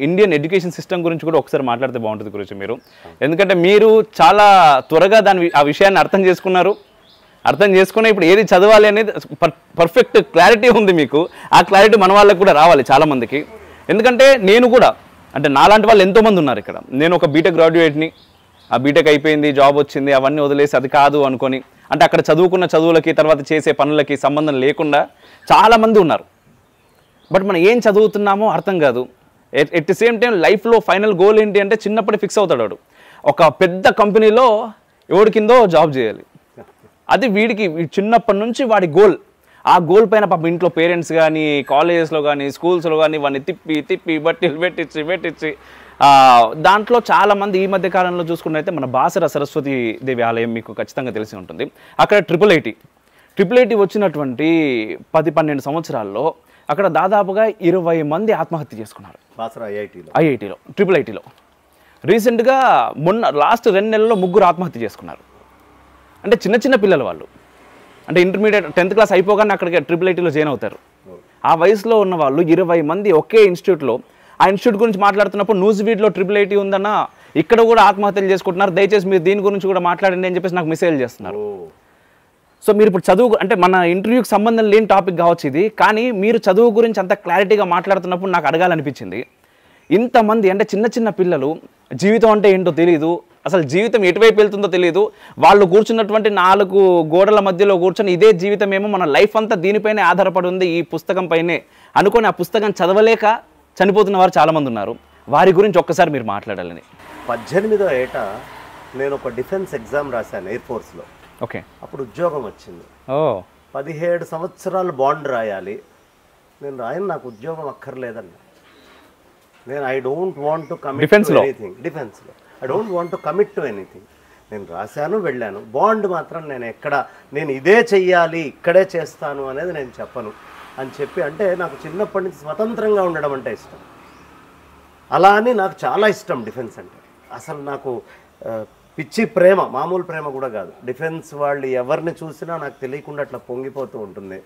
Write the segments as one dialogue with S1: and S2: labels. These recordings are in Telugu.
S1: ఇండియన్ ఎడ్యుకేషన్ సిస్టమ్ గురించి కూడా ఒకసారి మాట్లాడితే బాగుంటుంది గురించి మీరు, ఎందుకంటే మీరు చాలా త్వరగా ఆ విషయాన్ని అర్థం చేసుకున్నారు. అర్థం చేసుకుని ఇప్పుడు ఏది చదవాలి అనేది పర్ఫెక్ట్ క్లారిటీ ఉంది మీకు. ఆ క్లారిటీ మన వాళ్ళకి కూడా రావాలి చాలామందికి. ఎందుకంటే నేను కూడా అంటే నాలాంటి వాళ్ళు ఎంతోమంది ఉన్నారు ఇక్కడ. నేను ఒక బీటెక్ గ్రాడ్యుయేట్ని, ఆ బీటెక్ అయిపోయింది, జాబ్ వచ్చింది, అవన్నీ వదిలేసి అది కాదు అనుకొని అంటే అక్కడ చదువుకున్న చదువులకి తర్వాత చేసే పనులకి సంబంధం లేకుండా చాలామంది ఉన్నారు. బట్ మనం ఏం చదువుతున్నామో అర్థం కాదు. ఎట్ ది సేమ్ టైం లైఫ్లో ఫైనల్ గోల్ ఏంటి అంటే చిన్నప్పుడే ఫిక్స్ అవుతాడు వాడు, ఒక పెద్ద కంపెనీలో ఎవడి కిందో జాబ్ చేయాలి. అది వీడికి చిన్నప్పటి నుంచి వాడి గోల్. ఆ గోల్ పైన పాపం ఇంట్లో పేరెంట్స్ కానీ కాలేజెస్లో కానీ స్కూల్స్లో కానీ వాడిని తిప్పి బట్టిలు పెట్టించి దాంట్లో చాలామంది ఈ మధ్య కాలంలో చూసుకున్నైతే మన బాసర సరస్వతి దేవి ఆలయం మీకు ఖచ్చితంగా తెలిసి ఉంటుంది. అక్కడ ట్రిపుల్ ఐటీ వచ్చినటువంటి 10-12 సంవత్సరాల్లో అక్కడ దాదాపుగా 20 మంది ఆత్మహత్య చేసుకున్నారు. బాసర ఐఐటీలో ట్రిపుల్ ఐటీలో. రీసెంట్గా లాస్ట్ 2 నెలల్లో 3 ఆత్మహత్య చేసుకున్నారు. అంటే చిన్న పిల్లలు వాళ్ళు, అంటే ఇంటర్మీడియట్ 10th క్లాస్ అయిపోగానే అక్కడికి ట్రిపుల్ ఐటీలో జాయిన్ అవుతారు. ఆ వయసులో ఉన్న వాళ్ళు 20 మంది ఒకే ఇన్స్టిట్యూట్లో. ఆ ఇన్స్టిట్యూట్ గురించి మాట్లాడుతున్నప్పుడు న్యూస్ వీడ్లో ట్రిపుల్ ఐటీ ఉందన్న, ఇక్కడ కూడా ఆత్మహత్యలు చేసుకుంటున్నారు, దయచేసి మీరు దీని గురించి కూడా మాట్లాడండి అని చెప్పేసి నాకు మెసేజ్ చేస్తున్నారు. సో మీరు ఇప్పుడు చదువు అంటే మన ఇంటర్వ్యూకి సంబంధం లేని టాపిక్ కావచ్చు ఇది, కానీ మీరు చదువు గురించి అంత క్లారిటీగా మాట్లాడుతున్నప్పుడు నాకు అడగాలనిపించింది. ఇంతమంది అంటే చిన్న పిల్లలు జీవితం అంటే ఏంటో తెలియదు, అసలు జీవితం ఎటువైపు వెళ్తుందో తెలియదు, వాళ్ళు కూర్చున్నటువంటి 4 గోడల మధ్యలో కూర్చొని ఇదే జీవితం ఏమో మన లైఫ్ అంతా దీనిపైనే ఆధారపడి ఉంది, ఈ పుస్తకం పైనే అనుకొని ఆ పుస్తకం చదవలేక చనిపోతున్న వారు చాలామంది ఉన్నారు. వారి గురించి ఒక్కసారి మీరు మాట్లాడాలని.
S2: 18వ ఏట నేను ఒక డిఫెన్స్ ఎగ్జామ్ రాశాను ఎయిర్ ఫోర్స్లో.
S1: ఓకే.
S2: అప్పుడు ఉద్యోగం వచ్చింది. 17 సంవత్సరాలు బాండ్ రాయాలి. నేను రాయను, నాకు ఉద్యోగం అక్కర్లేదన్న. నేను I don't want to commit to anything. డిఫెన్స్లో I don't want to commit to anything. నేను రాశాను, వెళ్ళాను. బాండ్ మాత్రం నేను ఇదే చెయ్యాలి, ఇక్కడే చేస్తాను అనేది నేను చెప్పను అని చెప్పి, అంటే నాకు చిన్నప్పటి నుంచి స్వతంత్రంగా ఉండడం అంటే ఇష్టం. అలా అని నాకు చాలా ఇష్టం డిఫెన్స్ అంటే. అసలు నాకు పిచ్చి ప్రేమ, మామూలు ప్రేమ కూడా కాదు. డిఫెన్స్ వాళ్ళు ఎవరిని చూసినా నాకు తెలియకుండా అట్లా పొంగిపోతూ ఉంటుంది.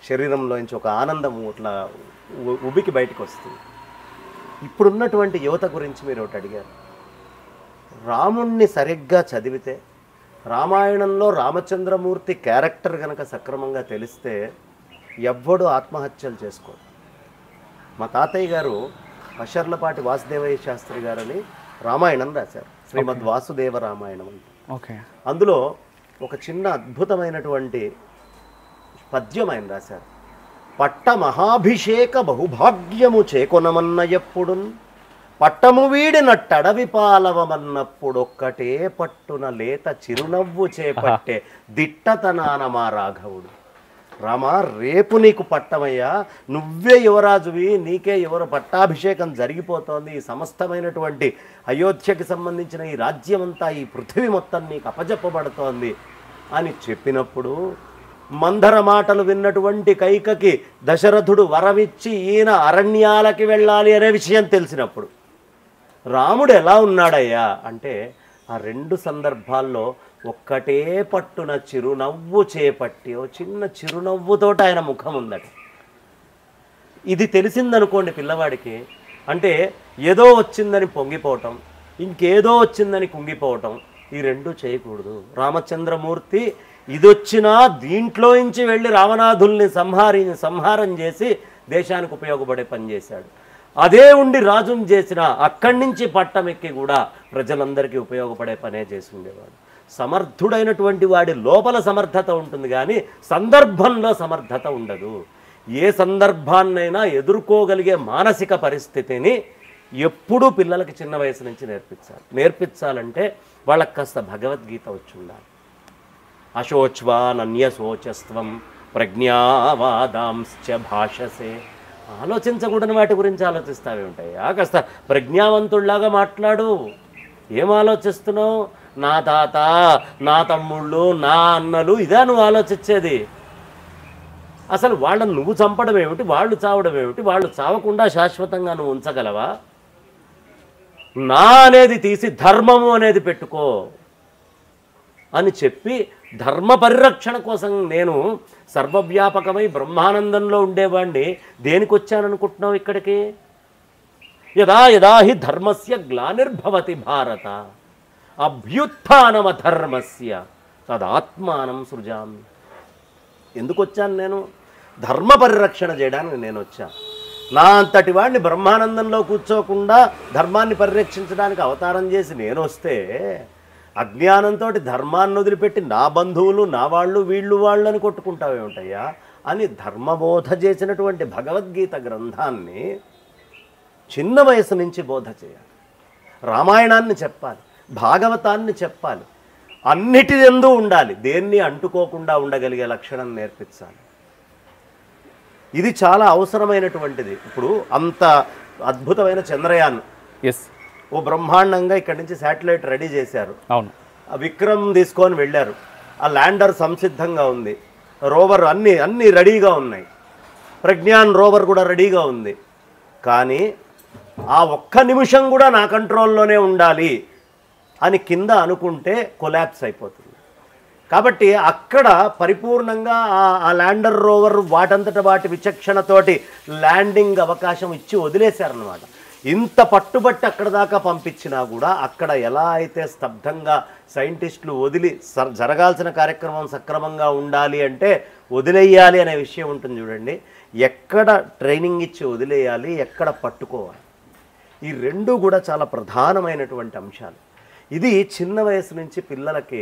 S2: శరీరంలోంచి ఒక ఆనందం అట్లా ఉబికి బయటకు వస్తుంది. ఇప్పుడున్నటువంటి యువత గురించి మీరు ఒకటి అడిగారు. రాముణ్ణి సరిగ్గా చదివితే, రామాయణంలో రామచంద్రమూర్తి క్యారెక్టర్ కనుక సక్రమంగా తెలిస్తే ఎవ్వడు ఆత్మహత్యలు చేసుకోడు. మా తాతయ్య గారు అషర్లపాటి వాసుదేవయ్య శాస్త్రి గారని రామాయణం రాశారు, శ్రీమద్ వాసుదేవ రామాయణం అంటే.
S1: ఓకే.
S2: అందులో ఒక చిన్న అద్భుతమైనటువంటి పద్యం ఆయన రాశారు. పట్ట మహాభిషేక బహుభాగ్యము చేకొనమన్న ఎప్పుడున్ పట్టము వీడినట్టడవి పాలవమన్నప్పుడొక్కటే పట్టున లేత చిరునవ్వు చేపట్టే దిట్టతనాన మా రాఘవుడు. రామా, రేపు నీకు పట్టమయ్యా, నువ్వే యువరాజువి, నీకే పట్టాభిషేకం జరిగిపోతోంది, ఈ సమస్తమైనటువంటి అయోధ్యకి సంబంధించిన ఈ రాజ్యమంతా, ఈ పృథివీ మొత్తం నీకు అప్పజెప్పబడుతోంది అని చెప్పినప్పుడు మందర మాటలు విన్నటువంటి కైకకి దశరథుడు వరమిచ్చి ఈయన అరణ్యాలకి వెళ్ళాలి అనే విషయం తెలిసినప్పుడు రాముడు ఎలా ఉన్నాడయ్యా అంటే, ఆ 2 సందర్భాల్లో ఒక్కటే పట్టున చిరునవ్వు చేపట్టి, ఓ చిన్న చిరునవ్వుతోటి ఆయన ముఖం ఉందట. ఇది తెలిసిందనుకోండి పిల్లవాడికి, అంటే ఏదో వచ్చిందని పొంగిపోవటం, ఇంకేదో వచ్చిందని కుంగిపోవటం, ఈ 2 చేయకూడదు. రామచంద్రమూర్తి ఇదొచ్చినా దీంట్లోంచి వెళ్ళి రావణాదుల్ని సంహారం చేసి దేశానికి ఉపయోగపడే పని చేశాడు. అదే ఉండి రాజుని చేసిన అక్కడి నుంచి పట్టమెక్కి కూడా ప్రజలందరికీ ఉపయోగపడే పనే చేసి ఉండేవాడు. సమర్థుడైనటువంటి వాడి లోపల సమర్థత ఉంటుంది, కానీ సందర్భంలో సమర్థత ఉండదు. ఏ సందర్భాన్నైనా ఎదుర్కోగలిగే మానసిక పరిస్థితిని ఎప్పుడూ పిల్లలకి చిన్న వయసు నుంచి నేర్పించాలంటే వాళ్ళకి కాస్త భగవద్గీత వచ్చి ఉండాలి. అశోచ్వానన్యశోచస్త్వం ప్రజ్ఞావాదాంశ్చ భాషసే. ఆలోచించకూడని వాటి గురించి ఆలోచిస్తావే ఉంటాయి. కాస్త ప్రజ్ఞావంతుల్లాగా మాట్లాడు. ఏం ఆలోచిస్తున్నావు? నా తాత, నా తమ్ముళ్ళు, నా అన్నలు, ఇదా నువ్వు ఆలోచించేది? అసలు వాళ్ళని నువ్వు చంపడం ఏమిటి, వాళ్ళు చావడం ఏమిటి? వాళ్ళు చావకుండా శాశ్వతంగా నువ్వు ఉంచగలవా? నా అనేది తీసి ధర్మము అనేది పెట్టుకో అని చెప్పి, ధర్మ పరిరక్షణ కోసం నేను సర్వవ్యాపకమై బ్రహ్మానందంలో ఉండేవాడిని. దేనికి వచ్చాననుకుంటున్నావు ఇక్కడికి? యదా యదా హి ధర్మస్య గ్లానిర్భవతి భారత అభ్యుత్థానమధర్మస్య తదాత్మానం సృజామి. ఎందుకు వచ్చాను నేను? ధర్మ పరిరక్షణ చేయడానికి నేను వచ్చాను. నా అంతటి వాడిని బ్రహ్మానందంలో కూర్చోకుండా ధర్మాన్ని పరిరక్షించడానికి అవతారం చేసి నేను వస్తే అజ్ఞానంతో ధర్మాన్ని వదిలిపెట్టి నా బంధువులు నా వాళ్ళు వీళ్ళు వాళ్ళని కొట్టుకుంటావేమిటయ్యా అని ధర్మబోధ చేసినటువంటి భగవద్గీత గ్రంథాన్ని చిన్న వయసు నుంచి బోధ చేయాలి. రామాయణాన్ని చెప్పాలి, భాగవతాన్ని చెప్పాలి, అన్నిటి ఎందు ఉండాలి, దేన్ని అంటుకోకుండా ఉండగలిగే లక్షణం నేర్పించాలి. ఇది చాలా అవసరమైనటువంటిది. ఇప్పుడు అంత అద్భుతమైన చంద్రయాన్ ఓ బ్రహ్మాండంగా ఇక్కడి నుంచి శాటిలైట్ రెడీ చేశారు.
S1: అవును,
S2: ఆ విక్రమ్ తీసుకొని వెళ్ళారు. ఆ ల్యాండర్ సంసిద్ధంగా ఉంది, రోవర్ అన్నీ రెడీగా ఉన్నాయి, ప్రజ్ఞాన్ రోవర్ కూడా రెడీగా ఉంది. కానీ ఆ ఒక్క నిమిషం కూడా నా కంట్రోల్లోనే ఉండాలి అని కింద అనుకుంటే కొలాప్స్ అయిపోతుంది. కాబట్టి అక్కడ పరిపూర్ణంగా ఆ ల్యాండర్ రోవర్ వాటంతట వాటి విచక్షణతోటి ల్యాండింగ్ అవకాశం ఇచ్చి వదిలేశారనమాట. ఇంత పట్టుబట్టి అక్కడ దాకా పంపించినా కూడా అక్కడ ఎలా అయితే స్తబ్దంగా సైంటిస్టులు వదిలి జరగాల్సిన కార్యక్రమం సక్రమంగా ఉండాలి అంటే వదిలేయాలి అనే విషయం ఉంటుంది చూడండి. ఎక్కడ ట్రైనింగ్ ఇచ్చి వదిలేయాలి, ఎక్కడ పట్టుకోవాలి, ఈ రెండు కూడా చాలా ప్రధానమైనటువంటి అంశాలు. ఇది చిన్న వయసు నుంచి పిల్లలకి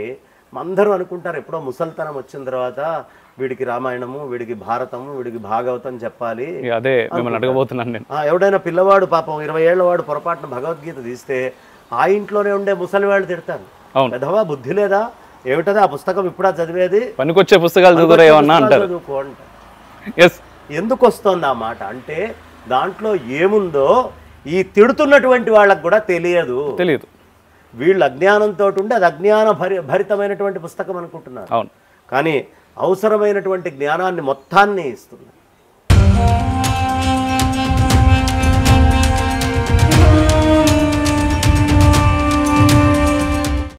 S2: అందరూ అనుకుంటారు ఎప్పుడో ముసల్తనం వచ్చిన తర్వాత వీడికి రామాయణము, వీడికి భారతము, వీడికి భాగవతం చెప్పాలి.
S1: అదే మిమ్మల్ని అడగబోతున్నాను నేను.
S2: ఎవడైనా పిల్లవాడు పాపం 20 ఏళ్ల వాడు పొరపాటున భగవద్గీత తీస్తే ఆ ఇంట్లోనే ఉండే ముసలి వాళ్ళు తిడతారు, పెద్దవా బుద్ధి లేదా, ఏమిటది ఆ పుస్తకం ఇప్పుడా చదివేది,
S1: పనికొచ్చే పుస్తకాలు చదువుకో అంటారు.
S2: ఎందుకు వస్తుంది ఆ మాట అంటే దాంట్లో ఏముందో ఈ తిడుతున్నటువంటి వాళ్ళకు కూడా తెలియదు. వీళ్ళు అజ్ఞానంతో ఉండి అది అజ్ఞాన భరితమైనటువంటి పుస్తకం అనుకుంటున్నారు. కానీ అవసరమైనటువంటి జ్ఞానాన్ని మొత్తాన్ని ఇస్తుంది.